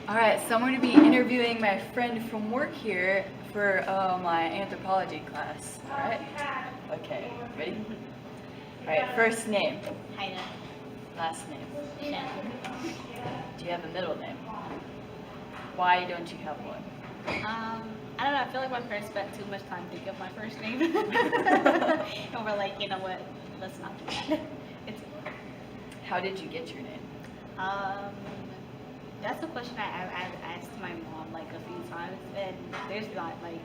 All right, so I'm going to be interviewing my friend from work here for my anthropology class. All right? Okay, ready? All right, first name, Hayda. last name. Shannon. Do you have a middle name? Why don't you have one? I don't know. I feel like my parents spent too much time thinking of my first name, and we're like, you know what? Let's not do that. It's How did you get your name? um, that's a question I've asked my mom like a few times, and there's not like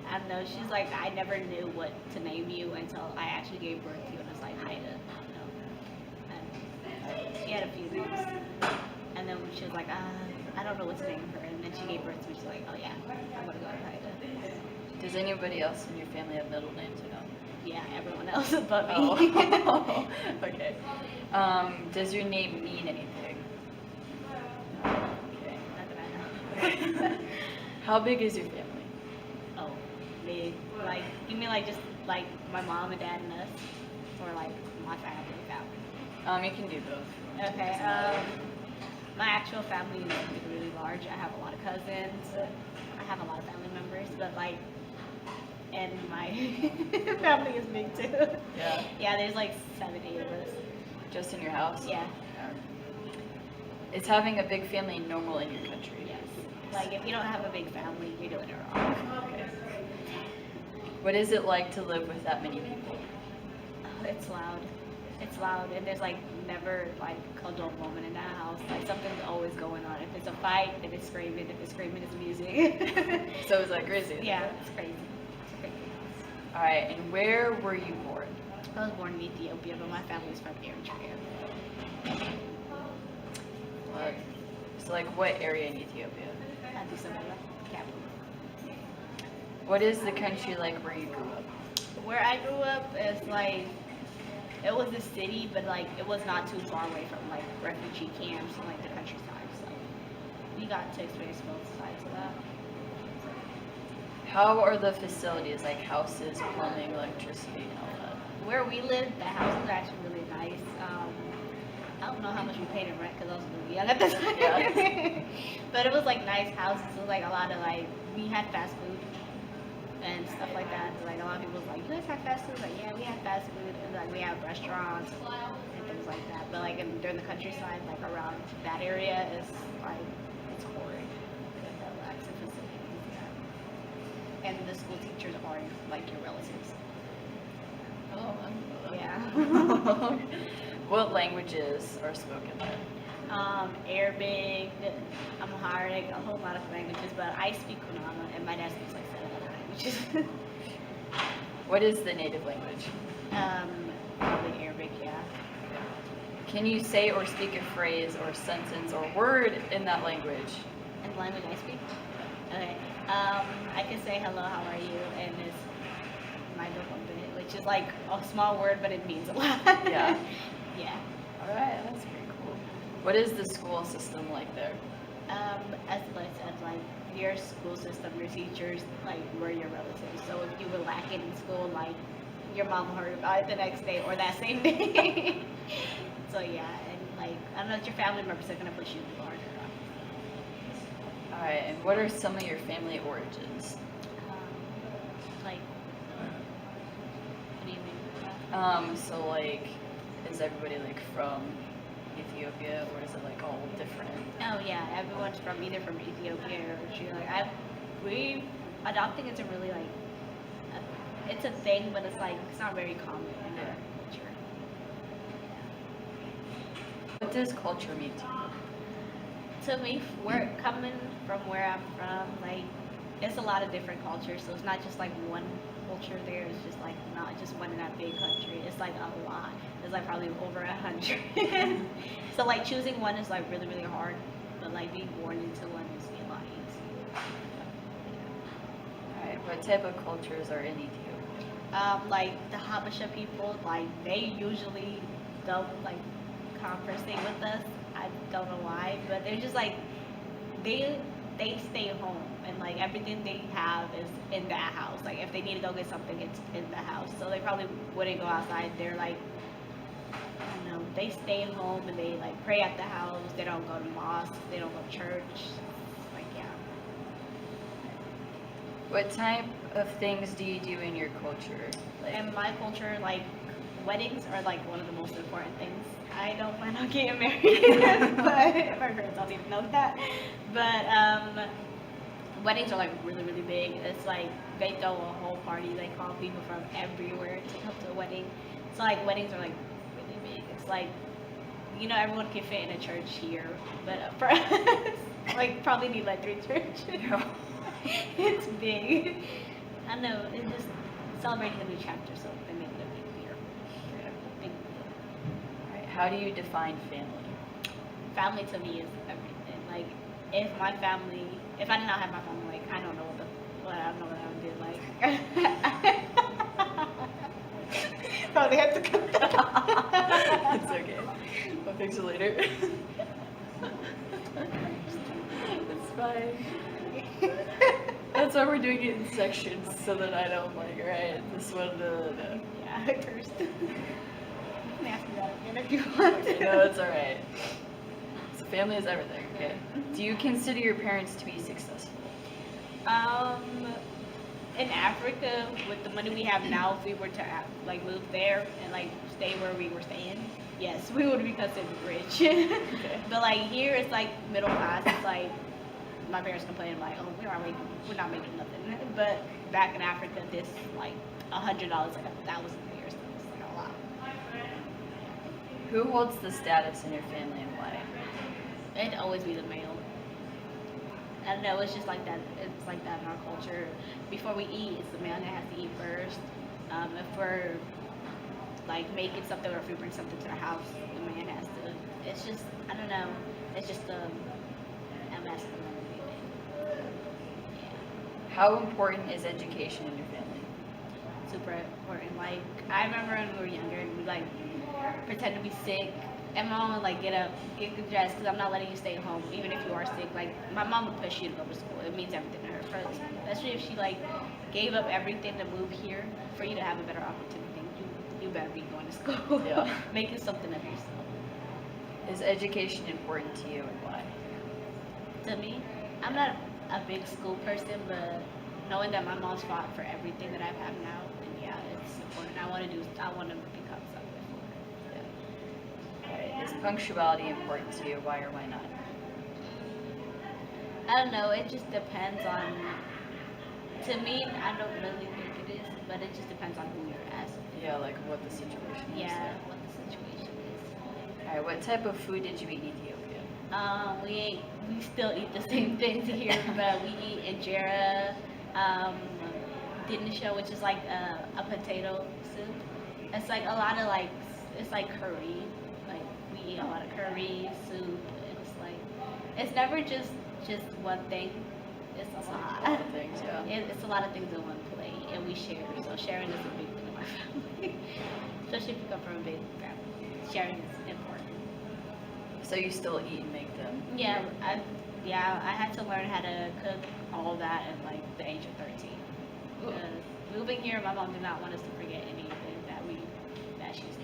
I don't know. She's like, I never knew what to name you until I actually gave birth to you, and it's like Hayda, you know. And she had a few names, and then she was like, I don't know what to name her, and then she gave birth to me. She's like, oh yeah, I'm gonna go with Hayda. Does anybody else in your family have middle names or no? Yeah, everyone else but me. Oh, okay. Does your name mean anything? Okay. Not that I know. How big is your family? Oh, big. Like, you mean like just like my mom and dad and us? Or like my family? You can do both. Okay, my actual family is really large. I have a lot of cousins. I have a lot of family members, but like, and my family is big too. Yeah. Yeah, there's like 7, 8 of us. Just in your house? Yeah. Is having a big family normal in your country? Yes. Like, if you don't have a big family, you're doing it wrong. Okay. What is it like to live with that many people? Oh, it's loud. It's loud, and there's like never like a dull moment in that house. Like something's always going on. If it's a fight, if it's screaming. If it's screaming, it's music. So it's like crazy. Yeah, it's crazy. It's a crazy house. All right, and where were you born? I was born in Ethiopia, but my family's from Eritrea. So like what area in Ethiopia? Addis Ababa, capital. What is the country like where you grew up? Where I grew up is like it was a city, but like it was not too far away from like refugee camps and like the countryside. So we got to experience both sides of that. How are the facilities, like houses, plumbing, electricity, and all that? Where we lived, the house was actually really nice. I don't know how much we paid in rent because I was really young at the time. Yeah. But it was like nice houses. It was like a lot of like we had fast food and stuff like that. So, like a lot of people was like, you guys have fast food? Like, yeah, we have fast food. And like we have restaurants and things like that. But like during the countryside, like around that area is like it's horrid. The lack of facilities. Yeah. And the school teachers are like your relatives. Oh, Yeah. What languages are spoken there? Arabic, Amharic, a whole lot of languages, but I speak Kunama and my dad speaks like 7 other languages. What is the native language? Probably Arabic, yeah. Can you say or speak a phrase or sentence or word in that language? And the language I speak? Okay. I can say hello, how are you? And it's my dokombe, which is like a small word, but it means a lot. Yeah. Yeah. All right, that's pretty cool. What is the school system like there? As I said, like your school system, your teachers, like were your relatives. So if you were lacking in school, like your mom heard about it the next day or that same day. So yeah, and like I don't know if your family members are gonna push you harder. All right, and what are some of your family origins? Like, what do you mean? So like, is everybody like from Ethiopia, or is it like all different? Oh yeah, everyone's from either from Ethiopia or Eritrea. Like we adopting isn't really like it's a thing, but it's like it's not very common in our culture. What does culture mean to you? To me, we're coming from where I'm from, like it's a lot of different cultures, so it's not just like one culture there. It's just like not just one in that big country. It's like a lot. There's like probably over 100. So like choosing one is like really really hard, but like being born into one is a lot easier. All right, what type of cultures are in Ethiopia? Like the Habesha people, like they usually don't like conversing with us. I don't know why, but they're just like they stay home and like everything they have is in that house. Like if they need to go get something, it's in the house. So they probably wouldn't go outside. They're like I don't know. They stay home and they like pray at the house. They don't go to mosque. They don't go to church. What type of things do you do in your culture? Like, In my culture, like weddings are like one of the most important things. I don't plan on getting married, but my parents don't even know that. But weddings are like really really big. It's like they throw a whole party. They call people from everywhere to come to a wedding. So like weddings are like really big. It's like everyone can fit in a church here, but for us, like probably need like 3 churches. It's big. I know. It's just celebrating a new chapter, so they make it a big deal. Big deal. Alright, how do you define family? Family to me is everything. Like if I did not have my family, like I don't know what I would do. Like probably have to cut that out. It's okay. I'll fix it later. It's fine. That's why we're doing it in sections, so that I don't alright, this one, no. Yeah, I cursed. You can ask me that again if you want. Okay, no, it's alright. So family is everything, okay. Do you consider your parents to be successful? In Africa, with the money we have now, if we were to like move there and like stay where we were staying, yes, we would be considered rich. Okay. But like here, it's like middle class. It's like my parents complain like, oh, we're not making nothing. But back in Africa, this like $100 like $1,000 a year, so it's like a lot. Who holds the status in your family and why? It'd always be the male. I don't know, it's just like that. It's like that in our culture. Before we eat, it's the man that has to eat first. If we're like making something or if we bring something to the house, the man has to. It's just, I don't know. It's just a masculinity thing. Yeah. How important is education in your family? Super important. Like I remember when we were younger, and we like pretend to be sick. And my mom would like get up, get good dressed, because I'm not letting you stay home, even if you are sick. Like my mom would push you to go to school. It means everything to her. Especially if she like gave up everything to move here for you to have a better opportunity. You better be going to school. Yeah. Making something of yourself. Is education important to you and why? To me, I'm not a big school person, but knowing that my mom's fought for everything that I've had now, then yeah, it's important. I want to become something. Is punctuality important to you? Why or why not? I don't know. It just depends on. To me, I don't really think it is, but it just depends on who you're asking. Yeah, like what the situation is. Yeah, what the situation is. Alright, what type of food did you eat in Ethiopia? We still eat the same things here, but we eat injera, dinisha, which is like a potato soup. It's like a lot of like, it's like curry. We eat a lot of curry, soup, and it's like, it's never just one thing, it's a lot. A lot of things, yeah. It's a lot of things in one plate, and we share, so sharing is a big thing in my family. Especially if you come from a big family, sharing is important. So you still eat and make them? Yeah, I had to learn how to cook all that at like the age of 13. Because moving here, my mom did not want us to forget anything that she's learned.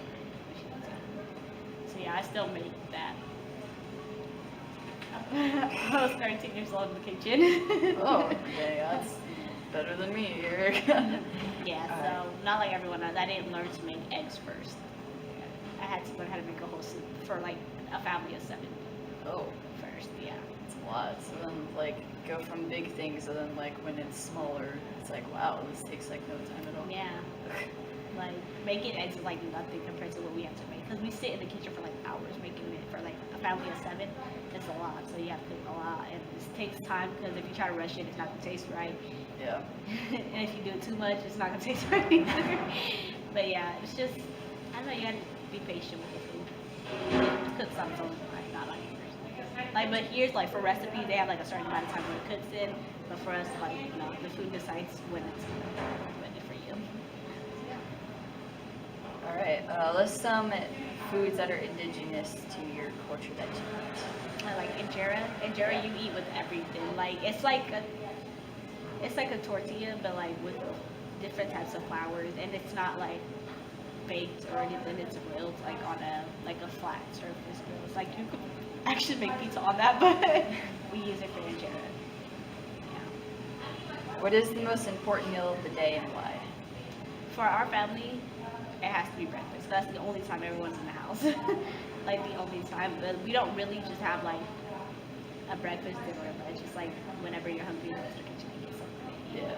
So yeah, I still make that. I was 13 years old in the kitchen. Oh, okay, that's better than me here. Yeah, so not like everyone else. I didn't learn to make eggs first. I had to learn how to make a whole soup for like a family of 7. Oh, First, yeah. it's a lot. So then, like, go from big things, and then, like, when it's smaller, it's like, wow, this takes, like, no time at all. Yeah. Like, making eggs is like nothing compared to what we have to make. Because we sit in the kitchen for like hours making it for like a family of 7. It's a lot. So you have to cook a lot. And it takes time because if you try to rush it, it's not going to taste right. Yeah. And if you do it too much, it's not going to taste right either. But yeah, it's just, I don't know, you got to be patient with the food. Cook something, like, not like yours. Like, but here's like for recipes, they have like a certain amount of time when it cooks in. But for us, like, the food decides when it's ready for you. Alright, list some foods that are indigenous to your culture that you eat. I like injera. Injera you eat with everything. Like it's like a tortilla, but like with different types of flours, and it's not like baked or anything. It's grilled like on a flat surface grill. It's like you could actually make pizza on that, but we use it for injera. Yeah. What is the most important meal of the day and why? For our family, it has to be breakfast. That's the only time everyone's in the house. Like the only time. But we don't really just have like a breakfast, dinner, or lunch. It's like whenever you're hungry, you go to the kitchen and get something to eat. Yeah.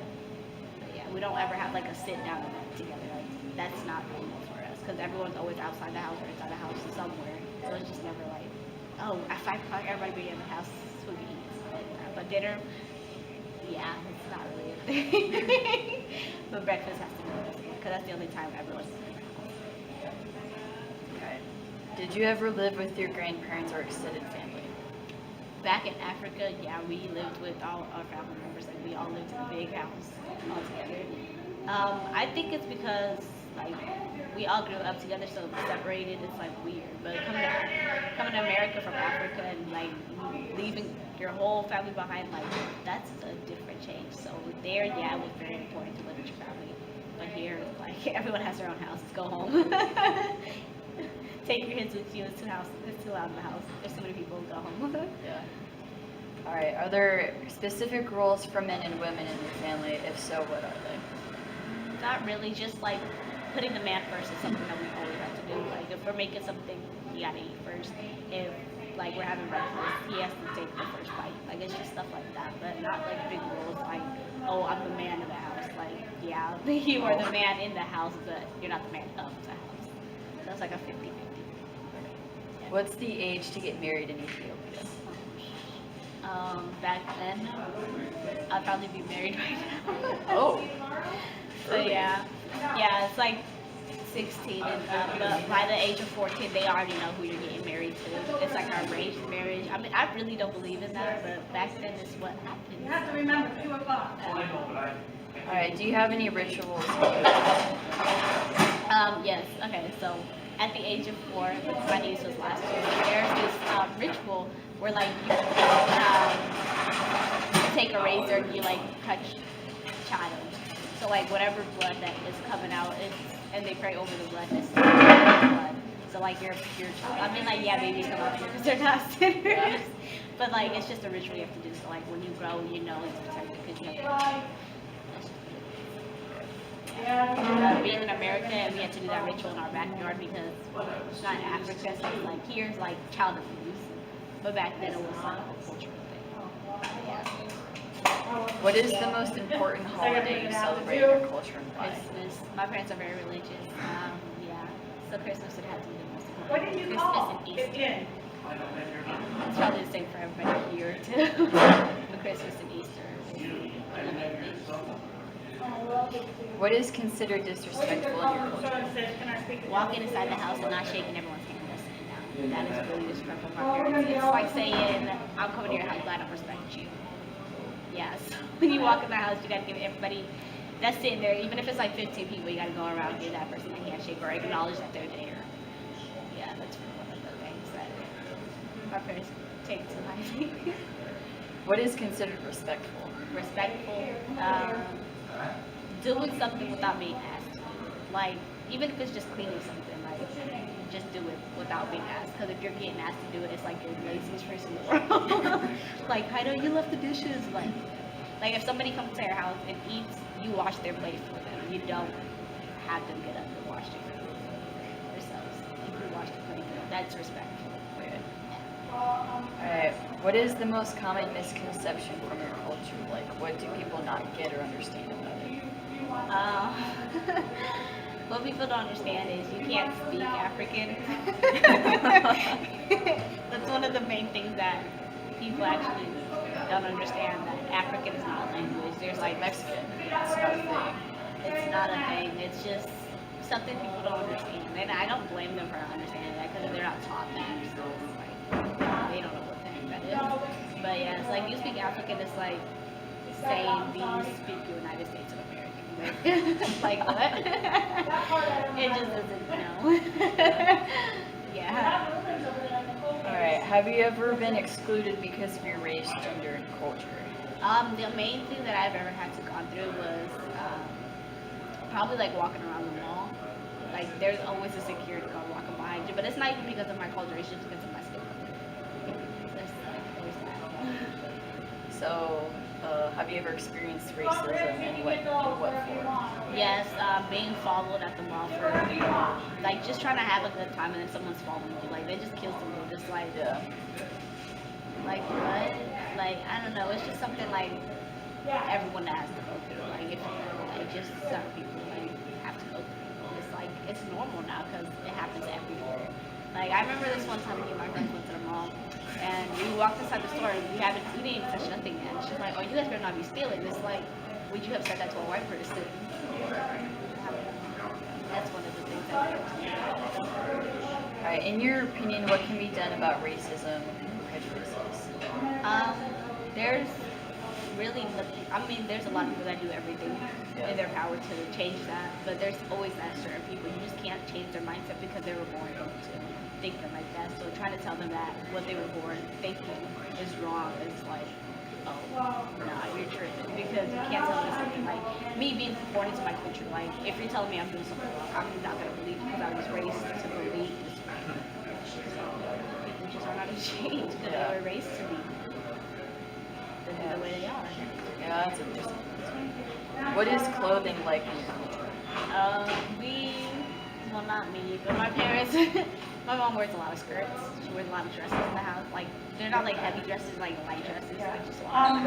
But yeah, we don't ever have like a sit down and eat together. Like that's not normal for us because everyone's always outside the house or inside the house somewhere. So it's just never like, oh, at 5 o'clock everybody be in the house, so we eat. Like that. But dinner, yeah, it's not really a thing. But breakfast has to be because that's the only time everyone's in the house. Okay. Did you ever live with your grandparents or extended family? Back in Africa, yeah, we lived with all our family members. Like we all lived in a big house all together. I think it's because like we all grew up together, so separated. It's like weird. But coming to America from Africa and like leaving your whole family behind, like that's a different change. So there, yeah, it was very important to live with your family. But here, like everyone has their own house. Go home. Take your kids with you. It's too loud in the house. There's too many people. Go home. Yeah. All right. Are there specific rules for men and women in your family? If so, what are they? Not really. Just like putting the man first is something that we always have to do. Like if we're making something, you gotta eat first. If like we're having breakfast, he has to take the first bite. Like it's just stuff like that, but not like big rules like, oh, I'm the man of the house. Like yeah, you are the man in the house, but you're not the man of the house. So it's like a 50-50. What's the age to get married in Ethiopia? Back then, I'd probably be married right now. Oh. So yeah, it's like 16 and up, but by the age of 14, they already know who you're getting married to. It's like arranged marriage. I mean, I really don't believe in that, but back then it's what happened. You have to remember 2 o'clock. All right. Do you have any rituals? Yes. Okay. So at the age of 4, which my niece was last year, there's this ritual where like you take a razor and you like cut child. So like whatever blood that is coming out, and they pray over the blood that's still in the blood. So like your child. I mean like yeah, babies come out because they're not sinners. Yeah. But like it's just a ritual you have to do. So like when you grow, you know it's protected because you have to. Being in America, and we had to do that ritual in our backyard because it's not in Africa, so it's like here's like child abuse, but back then it was like a cultural thing. Yeah. What is the most important holiday you celebrate in your culture and why? Christmas. My parents are very religious. Yeah, so Christmas would have to be the most important. What did you call? Christmas and Easter. 15. It's probably the same for everybody here too. But Christmas and Easter are the main things. What is considered disrespectful in your culture? Walking inside the house and not shaking everyone's hand and sitting down. That is really disrespectful for my parents. It's like saying, I'm coming to your house, but I don't respect you. Yeah, so when you walk in the house, you gotta give everybody that's sitting there, even if it's like 15 people, you gotta go around and give that person a handshake or acknowledge that they're there. Yeah, that's one of the things that my parents take to life. What is considered respectful? Respectful, doing something without being asked to. Like, even if it's just cleaning something, like, just do it without being asked. Because if you're getting asked to do it, it's like you're the laziest person in the world. Like, Hayda, you left the dishes. Like if somebody comes to your house and eats, you wash their plate for them. You don't have them get up and wash it for themselves. Like, you wash the plate for them. That's respectful. Alright, what is the most common misconception from your culture? Like, what do people not get or understand about it? What people don't understand is you can't speak African. That's one of the main things that people actually don't understand, that African is not a language. There's like Mexican. It's not a thing. It's not a thing. It's just something people don't understand. And I don't blame them for not understanding that because they're not taught that. So it's like, they don't know what the heck that is. But yeah, it's like you speak African, it's like saying these speak the United States of America. Like what? It just doesn't know. Yeah. Alright, have you ever been excluded because of your race, gender, and culture? The main thing that I've ever had to gone through was probably like walking around the mall. Like there's always a security guard walking behind you, but it's not even because of my culture, it's just because of my skin color. There's that. So, have you ever experienced racism and what form? Yes, being followed at the mall for like just trying to have a good time and then someone's following you. Like they just kill someone. Just like Yeah. like what? Like I don't know. It's just something like everyone has to go through. Like if like just some people like have to go through. It's like it's normal now because it happens everywhere. Like I remember this one time me and my friends went to the mall and we walked inside the store and we didn't even touch nothing yet. She's like, "Oh, you guys better not be stealing." It's like, would you have said that to a white person? That's one of the things that Alright, in your opinion, what can be done about racism and prejudices? there's really nothing. I mean, there's a lot of people that do everything in their power to change that, but there's always that certain people you just can't change their mindset because they were born to thinking like that. So trying to tell them that what they were born thinking is wrong is like, oh, nah, you're tripping because you can't tell me something like me being born into my culture. Like if you're telling me I'm doing something wrong, I'm not gonna believe it because I was raised to believe this. So people just are not to change because they were raised to be the way they are. Yeah, that's interesting. What is clothing like in your culture? Well, not me, but my parents, my mom wears a lot of skirts. She wears a lot of dresses in the house. Like, they're not like heavy dresses, like light dresses, like just a lot of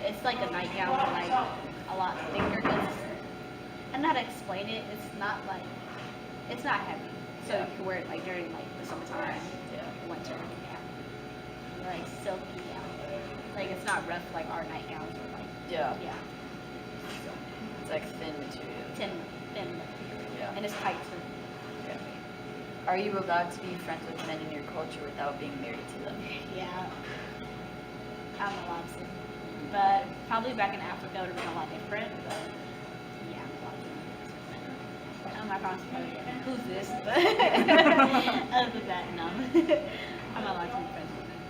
it's like a nightgown, but like a lot thicker. Cause, I know how to explain it. It's not heavy. So you can wear it like during like the summertime, winter, like silky, Like it's not rough like our nightgowns or like It's like thin material. thin, Yeah. and it's tight too. Okay. Are you allowed to be friends with men in your culture without being married to them? Yeah, I'm allowed to, but probably back in Africa it would have been a lot different. But yeah, I'm allowed to. My parents probably go, who's this? But other than that, no. I'm allowed to be friends with them.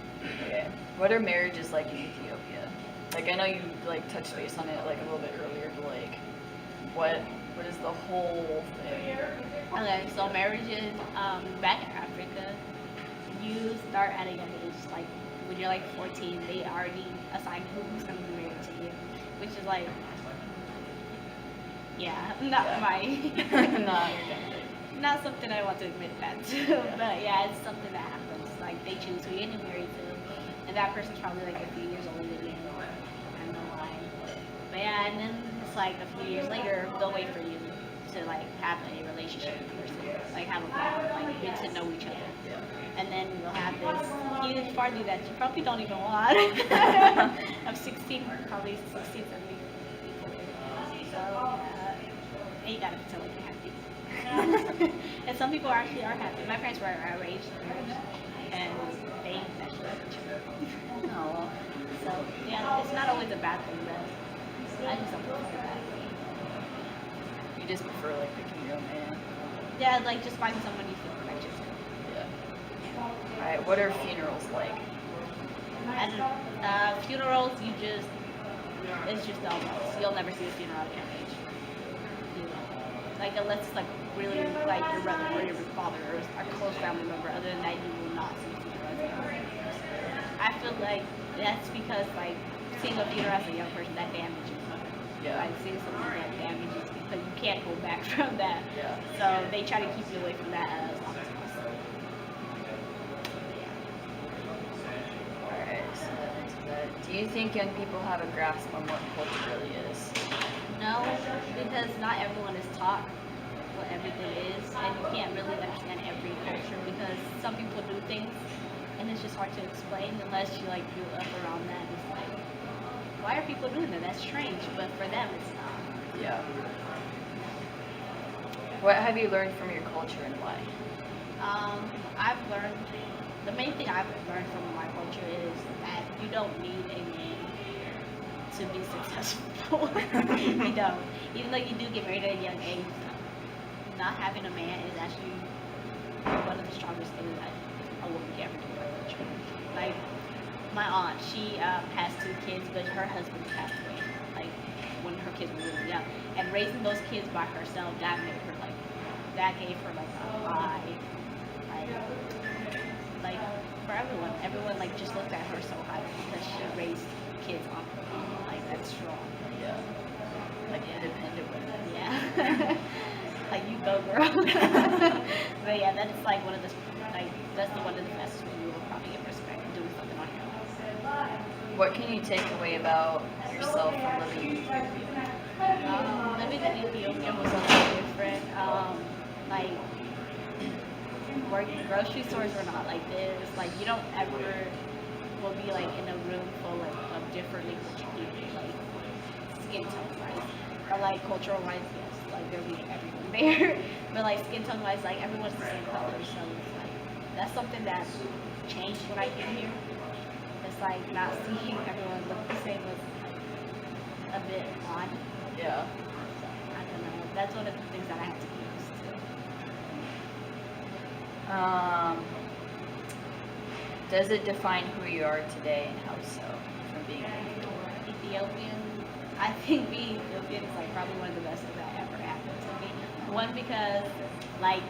Okay. What are marriages like in Ethiopia? Like I know you like touched base on it like a little bit earlier, but like what is the whole thing? Okay, so marriages, back in Africa, you start at a young age. Like when you're like 14, they already assign who's going to be married to you, which is like, not my, not something I want to admit that to. But yeah, it's something that happens. Like they choose who you're getting married to, and that person's probably like a few years older than you. I don't know why. But yeah, and then it's like a few years later, they'll wait for you to like have a relationship with the person, like have a bond, like get to know each other. And then you'll have this huge party that you probably don't even want. Of 16, probably 16, 17 people. So, and you gotta pretend like you're happy. And some people actually are happy. My parents were arranged, and they actually like each other. Oh. So, yeah, it's not always a bad thing, but I just don't prefer that. You just prefer like picking your own man. Yeah, like just find someone you feel connected to. Alright, what are funerals like? And funerals, it's just almost. You'll never see a funeral at a young age. Like unless it's like really like your brother or your father or a close family member. Other than that, you will not see a funeral as a young person. I feel like that's because like seeing a funeral as a young person that damages you. Yeah. Like seeing something that damages you because you can't go back from that. Yeah. So they try to keep you away from that as long as possible. Alright, so into that. Do you think young people have a grasp on what culture really is? No, because not everyone is taught what everything is, and you can't really understand every culture because some people do things, and it's just hard to explain unless you like grew up around that. It's like, why are people doing that? That's strange, but for them, it's not. Yeah. What have you learned from your culture and why? I've learned, the main thing I've learned from my culture is that you don't need a man to be successful. You don't. Even though you do get married at a young age, not having a man is actually one of the strongest things that a woman can ever do in my culture. Like, my aunt, she has 2 kids, but her husband passed away, like, when her kids were really young. And raising those kids by herself, that made her, like, that gave her, like, a high, like, for everyone. Everyone, like, just looked at her so high because she raised kids on her own. Like that's strong. Yeah. Like independent women. Yeah. Like you go, girl. But yeah, that's like one of the that's one of the best ways you will probably get respect doing something on your own. What can you take away about yourself from living in Ethiopia? Living in Ethiopia was a lot different. Like working grocery stores were not like this. Like you don't ever will be like in a room full of differently cultured people, like skin tone wise, or like cultural wise, yes, like there'll be everyone there. But like skin tone wise, like everyone's the same color, so it's like that's something that changed when I came here. It's like not seeing everyone look the same was a bit odd. Yeah. So I don't know. That's one of the things that I had to get used to. Does it define who you are today and how so from being Ethiopian. I think being Ethiopian is like probably one of the best things that ever happened to me. One because like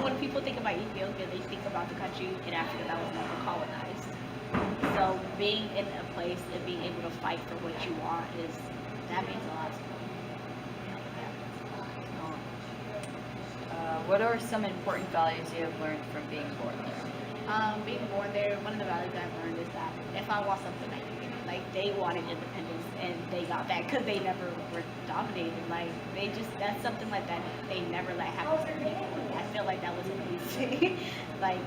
when people think about Ethiopia, they think about the country in Africa that was never colonized. So being in a place and being able to fight for what you want that means a lot to me. What are some important values you have learned from being born there? Being born there, one of the values I've learned is that if I want something, I can get it. Like they wanted independence and they got that because they never were dominated. Like that's something like that they never let happen to people. I feel like that was amazing. Like,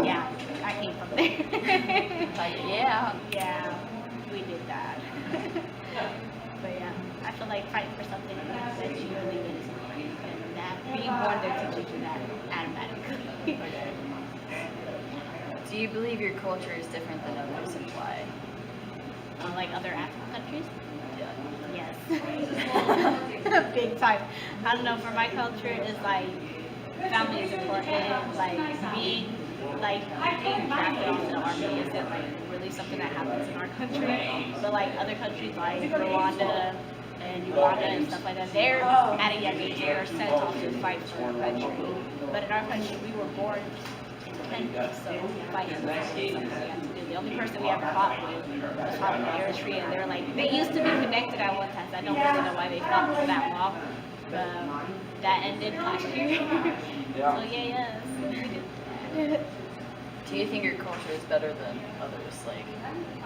yeah, I came from there. Like, yeah. Yeah, we did that. But yeah, I feel like fighting for something that you really get is important. And that being born there teaches you that automatically. Okay. Do you believe your culture is different than others and why? Like other African countries? Yeah. Yes. Big time. I don't know, for my culture is like family is important. Like being drafted off to the army isn't like really something that happens in our country. But like other countries like Rwanda and Uganda and stuff like that, they're at a young age they're sent off to fight for their country. But in our country we were born independent, so fighting for something we have to do. The only person we ever fought with was probably Eritrea, and they're like they used to be connected at one time, so I don't really know why they fought for that long. But that ended last year. So yes, we did that. Do you think your culture is better than others? Like,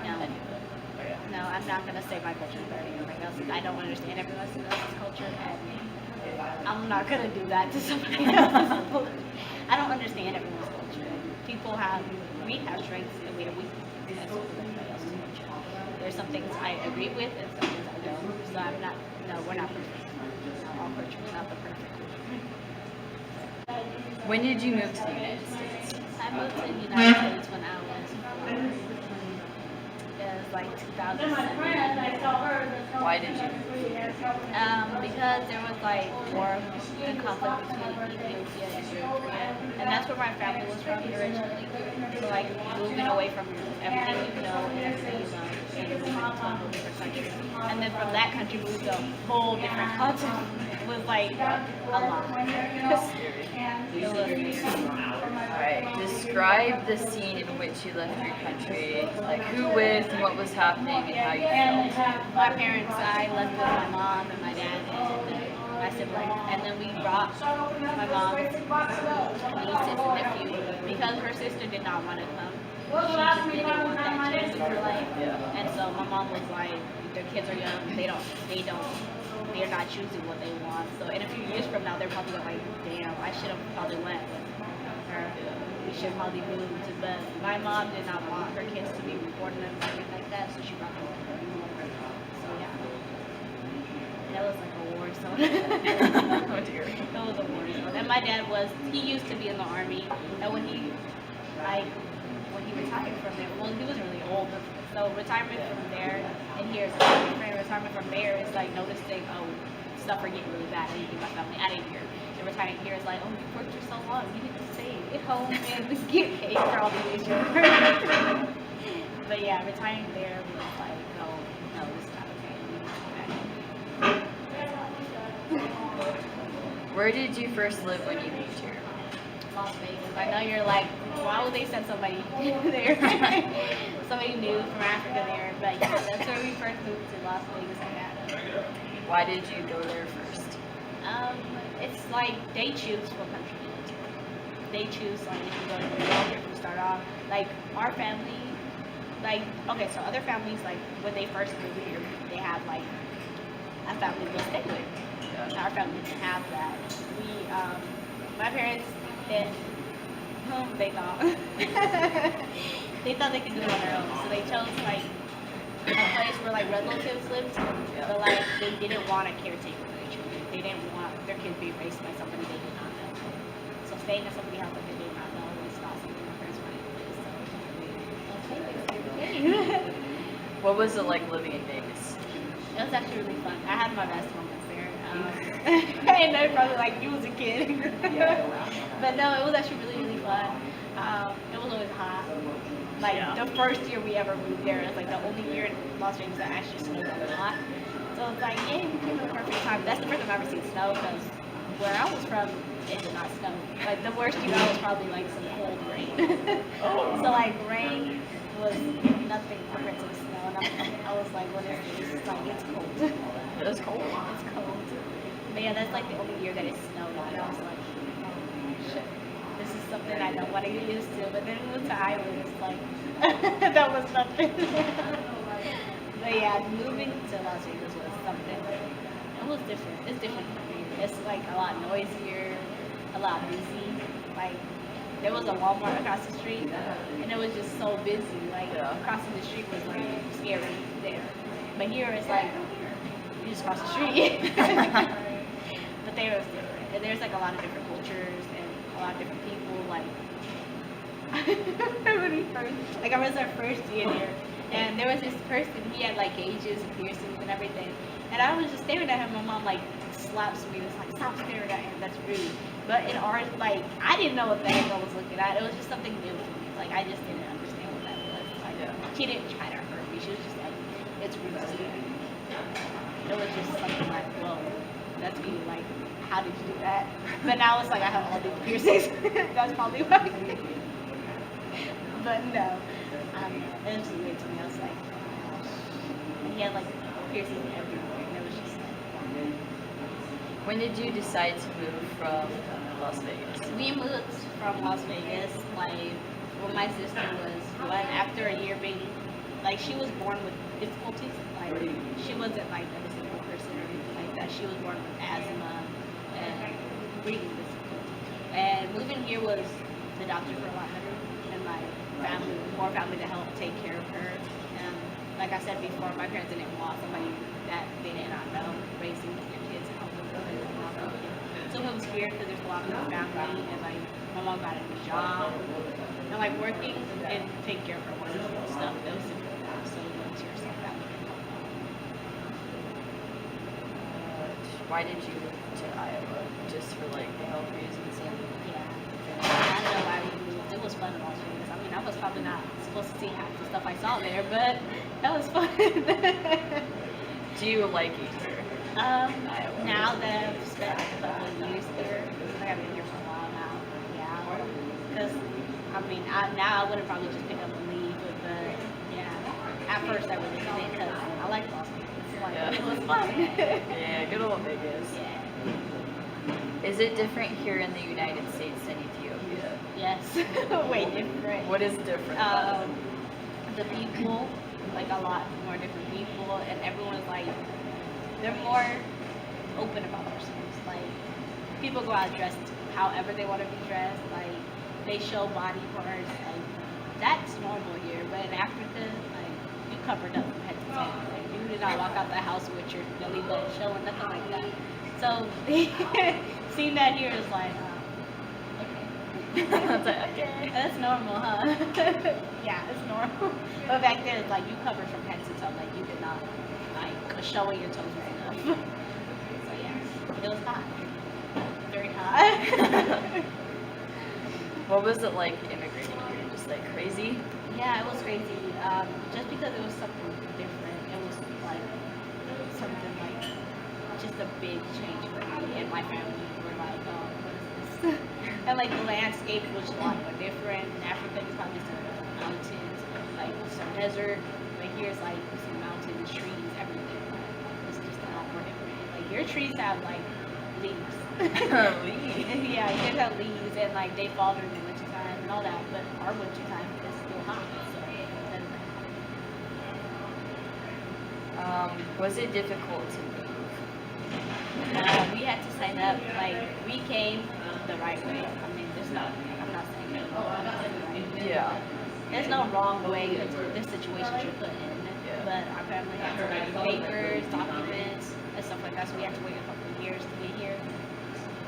No. any of it? Okay. No, I'm not gonna say my culture is better than everybody else's. I don't understand everyone else's culture, and I'm not gonna do that to somebody else's culture. I don't understand everyone's culture. We have strengths and we have weaknesses, and so does everybody else's culture. There's some things I agree with and some things I don't. So we're not perfect. All culture is not the perfect culture. When did you move to the United States? I moved to the United States when I was 4. It was like 2007. Why did you? Because there was like war and conflict between Ethiopia and Eritrea, and that's where my family was from originally. So like moving away from everything you know and everything you love, and moving to a whole different country, and then from that country moved to a whole different continent was like a lot. Alright, describe the scene in which you left your country, like who with and what was happening and how you felt. My parents, I left with my mom and my dad and my sibling, and then we brought my mom's nieces and nephew because her sister did not want to come. She just didn't want that chance in her life, and so my mom was like, their kids are young, they're not choosing what they want. So in a few years from now, they're probably like, damn, I should have probably went with her. We should probably move to, but my mom did not want her kids to be born in an environment like that, so she brought them with her. So yeah, that was like a war zone. Oh dear. That was a war zone. And my dad he used to be in the army, and when he retired from there, well, he was really old. So retirement from there and here is different. Retirement from there is like noticing, oh, stuff are getting really bad. I need to get my family out of here. And retiring here is like, oh, you've worked for so long. You need to stay at home and get paid for all the years you worked. But yeah, retiring there was like, oh, no, this is not okay. We need to go back. Where did you first live when you moved here? Las Vegas. I know you're like, why would they send somebody there? Somebody new from Africa there. But yeah, that's where we first moved to Las Vegas, Nevada. Why did you go there first? It's like they choose what country you go to. They choose like if you go to New York, if you start off. Like our family, like okay, so other families like when they first move here, they have like a family they'll stay with. Yeah. Our family didn't have that. My parents didn't. They thought they thought they could do it on their own, so they chose like a place where like relatives lived, but like they didn't want a caretaker for their children. They didn't want their kids to be raised by somebody they did not know. So staying at somebody's house that they did not know was not something my parents wanted to do. So What was it like living in Vegas? it was actually really fun. I had my best moments there. And they're probably like, you was a kid. But no, it was actually really, really fun. It was always hot. Like the first year we ever moved there, it's like the only year in Las Vegas that actually snowed a lot. So it's like, yeah, we came at the perfect time. That's the first time I've ever seen snow because where I was from, it did not snow. Like the worst you got was probably like some cold rain. So like rain was nothing compared to the snow. And I was like, what is this? It's like, it's cold. It's cold. It's cold. But yeah, that's like the only year that it snowed. And I was like, oh shit. This is something I don't want to get used to. But then we moved to Iowa, it's like, that was nothing. But yeah, moving to Las Vegas was something. It was different. It's different for me. It's like a lot noisier, a lot busy. Like, there was a Walmart across the street, and it was just so busy. Like, crossing the street was like scary there. But here it's like, you just cross the street. But there was different. And there's like a lot of different cultures and a lot of different people. Like, I was our first year there, and there was this person, he had like gauges and piercings and everything. And I was just staring at him, my mom like slaps me, it's like, stop staring at him, that's rude. But in ours, like, I didn't know what the heck I was looking at. It was just something new to me. Like, I just didn't understand what that was. Like, she didn't try to hurt me, she was just like, it's rude to stare at me. It was just something like, whoa, that's me, like, how did you do that? But now it's like I have all these piercings. That's probably why. But no, it was just weird to me. I was like, oh gosh. And he had like piercings everywhere, and it was just like. When did you decide to move from Las Vegas? We moved from Las Vegas like when my sister was one. After a year being, like she was born with difficulties. Like she wasn't like a disabled person or anything like that. She was born with asthma and breathing difficulty. And moving here was the doctors were a lot better, and my family, more family to help take care of her. And like I said before, my parents didn't want somebody that they did not know raising their kids and helping them. So it was weird because there's a lot of family, and like my mom got a new job, and like working and taking care of her work and stuff. That was important. So we went to your same family. Why did you move to Iowa? Just for like the health reasons? Yeah. I don't know why we moved. It was fun in Las Vegas. I mean, I was probably not supposed to see half the stuff I saw there, but that was fun. Do you like it here? Now that I've spent a couple of years here, like I've been here for a while now, yeah. Because, I mean, now I wouldn't probably just pick up and leave, but yeah. At first I really didn't because I like Las Vegas. Like, it was fun. Yeah, good old Vegas. Yeah. Is it different here in the United States than Ethiopia? Yes. Way different. What is different? About it? The people, like a lot more different people, and everyone's like, they're more open about themselves. Like, people go out dressed however they want to be dressed. Like, they show body parts. Like, that's normal here. But in Africa, like, you covered up from head to toe. Like, you did not walk out the house with your belly button showing, nothing like that. So, seeing that here is like, okay. It's like, okay. That's normal, huh? Yeah, it's normal. But back then, it's like you covered from head to toe. Like, you did not, like, showing your toes was enough. So, yeah, it was hot. Very hot. What was it like immigrating here? Just like crazy? Yeah, it was crazy. Just because it was something different. It was like something like just a big change for me and my family. Were like, oh, what is this? And like the landscape was a lot more different. In Africa, you probably see mountains, like some desert. Like here's like you see mountains, trees, everything. It's just a lot more different. Like your trees have like leaves. Leaves. Yeah, you guys have leaves and like they fall during the winter time and all that. But our winter time is still hot. So Was it difficult to move? we had to sign up. Like we came the right way. I mean, there's no. I'm not saying no. Yeah. There's no wrong way because there's situations you're put in. Yeah. But our family had to like papers, documents, and stuff like that. So we had to wait a couple of years to get here.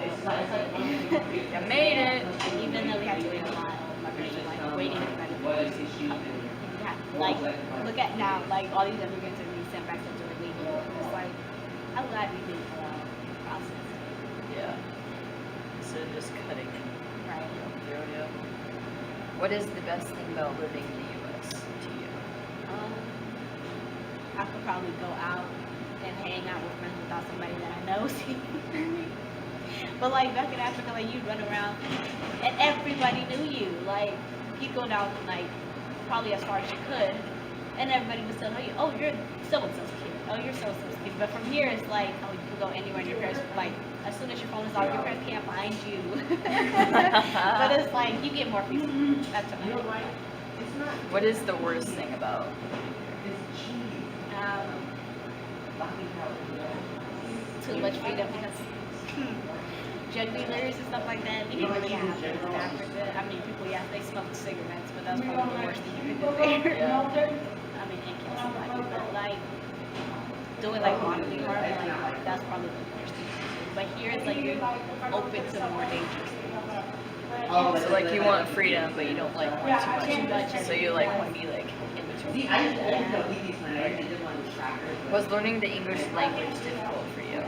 You made it. Even though we had to wait a while, my parents were like waiting for that to come. Yeah, like look at now, like all these immigrants are being sent back to Jordan. It's like I'm glad we did the process. Yeah. Instead of just cutting Right. through you. What is the best thing about living in the U.S. to you? I could probably go out and hang out with friends without somebody that I know. But like back in Africa, like you'd run around and everybody knew you. Like you'd go down like probably as far as you could, and everybody would still know you. Oh, you're so and so's kid. Oh, you're so and so's kid. But from here, it's like oh, you can go anywhere. And your parents like as soon as your phone is off, your parents can't find you. But it's like you get more freedom. That's okay. What is the worst thing about? Too much freedom because drug dealers and stuff like that. We didn't really have that in Africa. I mean, people, yeah, they smoked cigarettes, but that's probably the worst thing you could do there. Yeah. I mean, and kill somebody, but like doing like bodily harm, like that's probably the worst thing. But here it's like you're open to more dangerous things. So like you want freedom, but you don't like want too much. So you like want to be like in between. Was learning the English language difficult for you?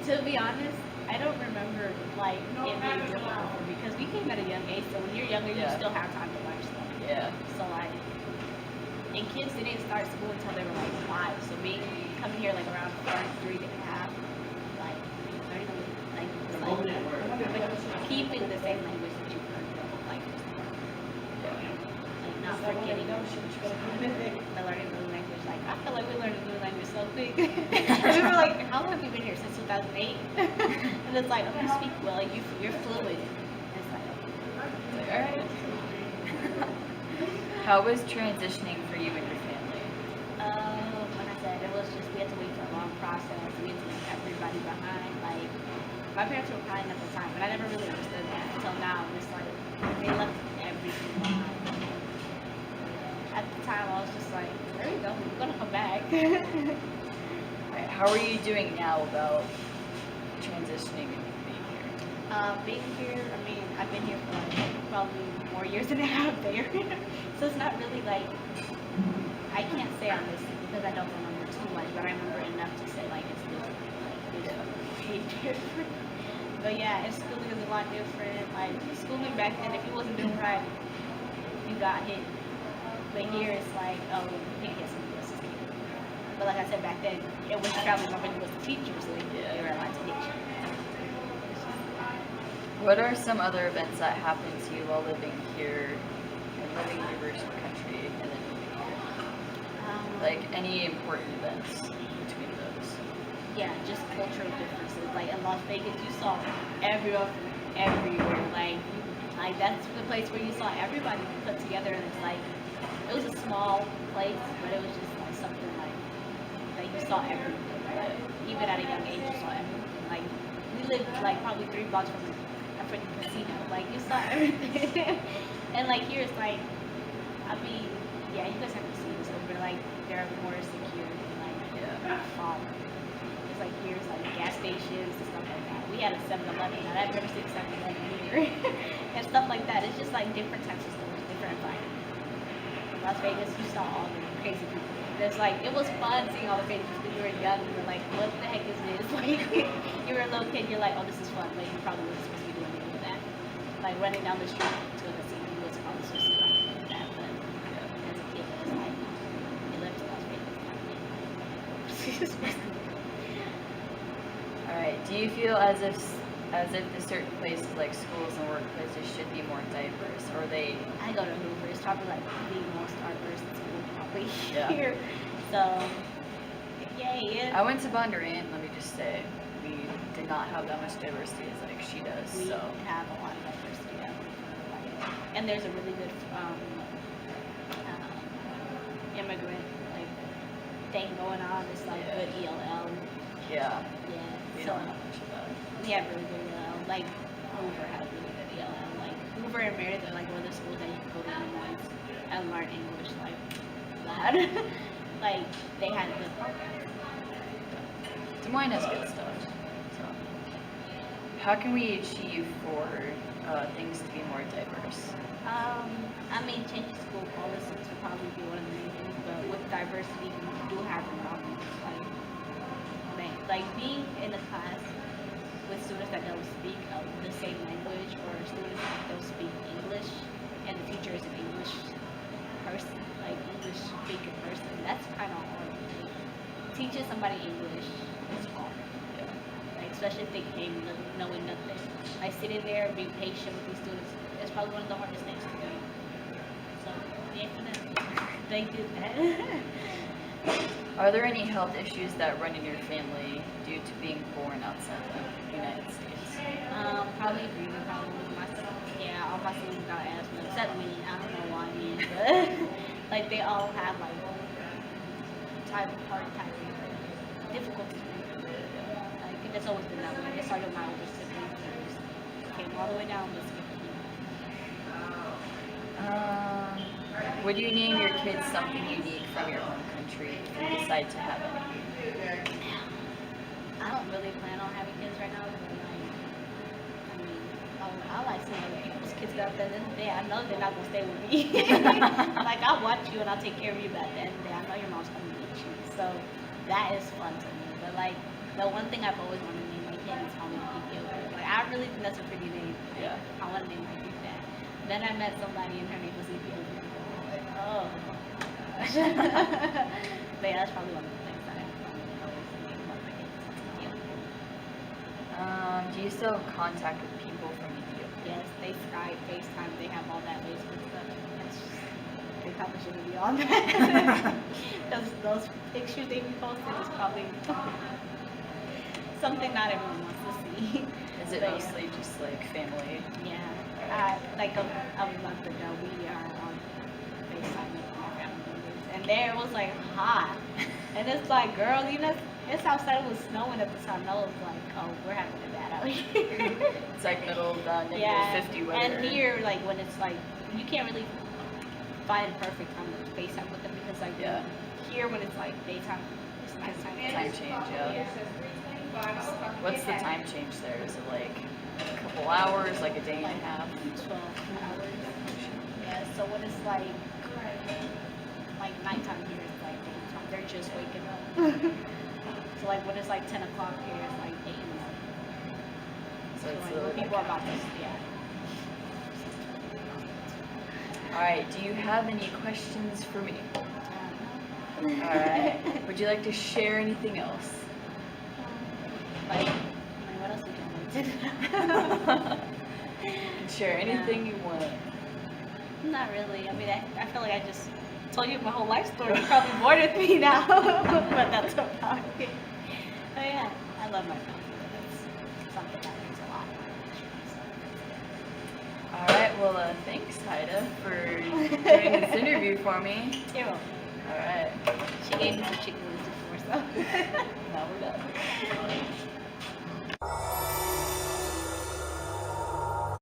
To be honest, I don't remember like it being difficult because we came at a young age. So when you're younger, you Yeah. still have time to learn stuff. Yeah. So like, and kids didn't start school until they were like 5. So me coming here like around 3 and a half, like learning the language, like keeping the same language that you learned your whole life. Like not forgetting, but learning a new language. Like I feel like we learned a new language so quick. We were like, how long have you been here since 2008? And it's like, oh, you speak well, like you're fluid. And it's like, All right. How was transitioning for you and your family? like I said, it was just we had to wait for a long process. We had to leave everybody behind. Like my parents were crying at the time, but I never really understood that until now. It's like they left everything behind. At the time, I was just like, there you go, we're gonna come back. Right. How are you doing now about transitioning and being here? Being here, I mean, I've been here for like probably more years than I have there. So it's not really like, I can't say I miss it because I don't remember too much, but I remember enough to say like it's different. Like, it's way different. But yeah, and schooling is a lot different. Like schooling back then, if you wasn't doing right, you got hit. But here it's like, oh, you can't get somebody else's kid. But like I said back then, it was your family member who was the teacher, so they were allowed to hit you. What are some other events that happened to you while living here and living in your original country and then moving here? Like any important events between those? Yeah, just cultural differences. Like in Las Vegas, you saw everyone from everywhere. Like that's the place where you saw everybody put together, and it's like it was a small place, but it was just like something like that you saw everything. Like, even at a young age, you saw everything. Like we lived like probably 3 blocks from a freaking casino. Like you saw everything. And like here, it's like, I mean, yeah, you guys have casinos, but like they're more secure and like far. It's like here's like gas stations and stuff like that. We had a 7-Eleven. I've never seen 7-Eleven here, and stuff like that. It's just like different types of stores, different environments. Las Vegas, you saw all the crazy people. It's like it was fun seeing all the crazy people. You were young, you were like, what the heck is this? Like you were a little kid, you're like, oh, this is fun, but you probably wasn't supposed to be doing any of that. Like running down the street to a casino, you wasn't probably supposed to be doing any of that. But as a kid, it's like you lived in Las Vegas. All right. Do you feel as if as if the certain places like schools and workplaces should be more diverse, or they. I go to Hoover. It's probably like the most diverse school probably Yeah. here. So, yay. I went to Bondurant. Let me just say, we did not have that much diversity as like she does. We So have a lot of diversity. And there's a really good immigrant like thing going on. It's like good ELL. yeah, Yeah. we So don't have much of that. we have really good ELL. Like Hoover has really good ELL. Like Hoover and Meredith are like one of the schools that you can go to once and learn English like that. Like they had a good program. Des Moines has good stuff. So, how can we achieve for things to be more diverse? I mean, changing school policies would probably be one of the main things, but with diversity, we do have problems. Like being in a class with students that don't speak the same language, or students that don't speak English, and the teacher is an English person, like English speaking person. That's kind of hard. Teaching somebody English is hard. Like, especially if they came knowing nothing. Like sitting there and being patient with these students is probably one of the hardest things to do. So, yeah, for them, they did that. Are there any health issues that run in your family due to being born outside the United States? Probably breathing problems. Yeah, all my siblings got asthma, except me. I don't know why me, but like they all have like hard time difficulties breathing. Like it's always been that way. I started with my older siblings and it just came all the way down, but skipped me. Would you name your kids something unique from your home country if you decide to have any? I don't really plan on having kids right now, but like, I mean, I like seeing other people's kids go out there. I know they're not gonna stay with me. Like I'll watch you and I'll take care of you, but at the end of the day, I know your mom's gonna meet you. So that is fun to me. But like the one thing I've always wanted to name my kid is Ethiopia. Like I really think that's a pretty name. Yeah. I want to name my kid that. Then I met somebody and her name was Ethiopia. Oh my gosh. But yeah, that's probably one of the things that I always name one of my kids. Ethiopia. Do you still have contact with people from Ethiopia? Yes, they Skype, FaceTime, they have all that Facebook stuff. It's just, they probably shouldn't be on that. those pictures they be posting is probably something not everyone wants to see. Is it But mostly just like family? yeah, like a month ago, we are on FaceTime with my family members, and there it was like hot, and it's like, girl, you know, it's outside. It was snowing at the time. And I was like, oh, we're having it bad out here. It's like middle of the negative Yeah, 50 weather. and here, like when it's like, you can't really find a perfect time to FaceTime with them because like Yeah. here when it's like daytime, it's nighttime. Time change, yeah. What's the time change there? Is it like a couple hours, like a day and a half? 12 hours. Yeah, so when it's like nighttime here, it's like daytime. They're just waking up. So like when it's like 10 o'clock here, it's like 8 in the morning. So So it's like a when little people are about to, yeah. Alright, do you have any questions for me? Um, Alright. Would you like to share anything else? Like, what else would you like to You can share anything you want. Not really. I mean, I feel like I just told you my whole life story. You're probably bored with me now, but that's about it. But yeah, I love my family. That's something that means a lot. Alright, well, thanks, Hayda, for doing this interview for me. You're welcome. Alright, She gave me some chicken wings before, so. now we're done.